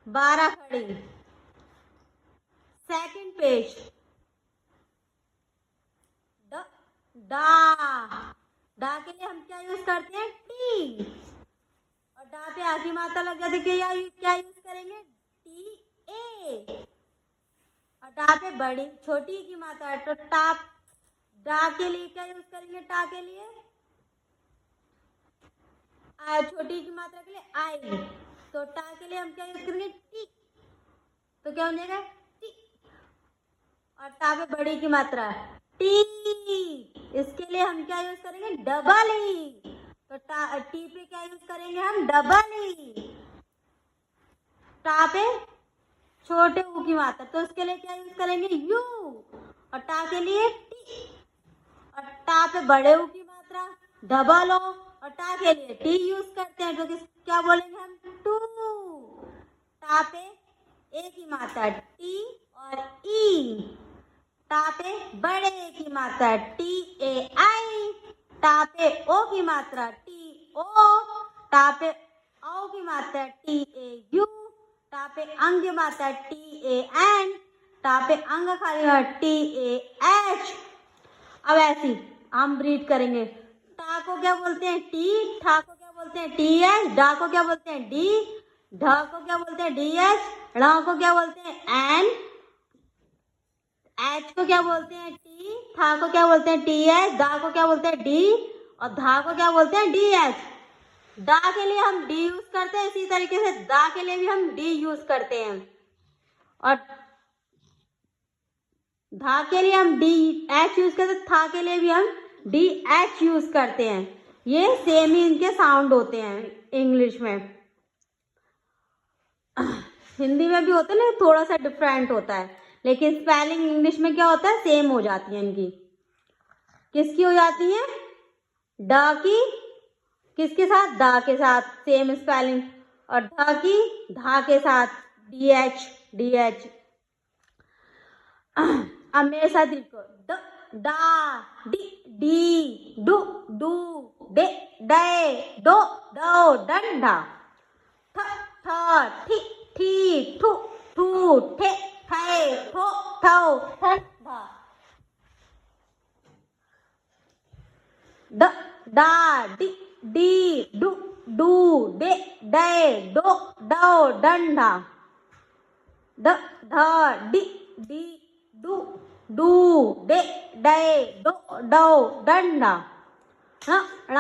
12 खड़ी। Second page, डा, डा के लिए हम क्या यूज करते हैं? टी। और डा पे आखिरी मात्रा लग जाती है, क्या यूज करेंगे? T A. और डा पे बड़ी छोटी की मात्रा है तो टा। डा के लिए क्या यूज करेंगे? टा के लिए छोटी की मात्रा के लिए आई। तो टा के लिए हम क्या यूज करेंगे? टी। तो क्या हो जाएगा? टी। और टा पे बड़ी की मात्रा है टी। इसके लिए हम क्या यूज करेंगे? Double E. तो टी पे क्या यूज करेंगे हम? Double E. टा पे छोटे ऊ की मात्रा, तो उसके लिए क्या यूज करेंगे? यू। और टा के लिए टी। और टा पे बड़े ऊ की मात्रा डबल ओ। और टा के लिए टी यूज करते हैं, तो क्या बोलेंगे हम? टू। टा पे ए की मात्रा टी और ई। टा पे बड़े ए की मात्रा टी ए आई। टा पे ओ की मात्रा टी ओ। टा पे औ की मात्रा टी ए यू। टा पे अंग की मात्रा टी ए एन। टा पे अंग खाली टी ए एच। अब ऐसी हम रीड करेंगे। टा को क्या बोलते हैं? टी। ठा को क्या बोलते हैं? T H. डा को क्या बोलते हैं? डी। ढ को क्या बोलते हैं? D H. ड़ को क्या बोलते हैं? एन। एच को क्या बोलते हैं? टी। था को क्या बोलते हैं? T H. दा को क्या बोलते हैं? डी। और धा को क्या बोलते हैं? D H. डा के लिए हम डी यूज करते हैं, इसी तरीके से दा के लिए भी हम डी यूज करते हैं। और धा के लिए हम डी एच यूज करते हैं, था के लिए भी हम डी एच यूज करते हैं। ये सेम ही इनके साउंड होते हैं इंग्लिश में। हिंदी में भी होते हैं ना, थोड़ा सा डिफरेंट होता है, लेकिन स्पेलिंग इंग्लिश में क्या होता है? सेम हो जाती है इनकी। किसकी हो जाती है? ड की किसके साथ? दा के साथ सेम स्पेलिंग। और ध की धा के साथ डी एच डी एच। अब मेरे साथ लिखो। ड डा डी डी डू डू डे डे डो डो डंडा। ठ ठ ठी ठी ठू ठू ठे ठे ठो ठो ठंडा। ड डा डी डी डू डू डे डे डो डो डंडा। ड ढ डी डी डू डू डे डे डो डो डंडा। ण ण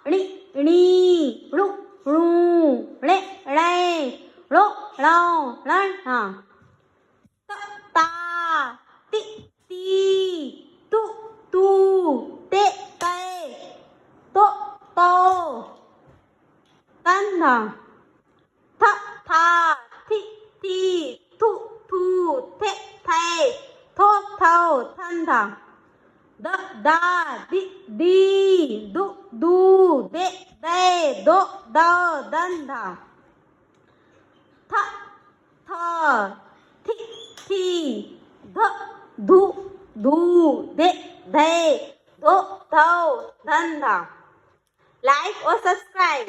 णी णी णु णू णे णे ळो ळो ळणा। त ता ति ती तु तू ते ते तो तो तन्ना। थ था थि थी थु थू थे थे थो थो थंधा। द दा दि दी दु दू दे दे दो दो दंधा। थ थ थि थी ध धु धू दे धे धो धो धंधा। लाइक और सब्सक्राइब।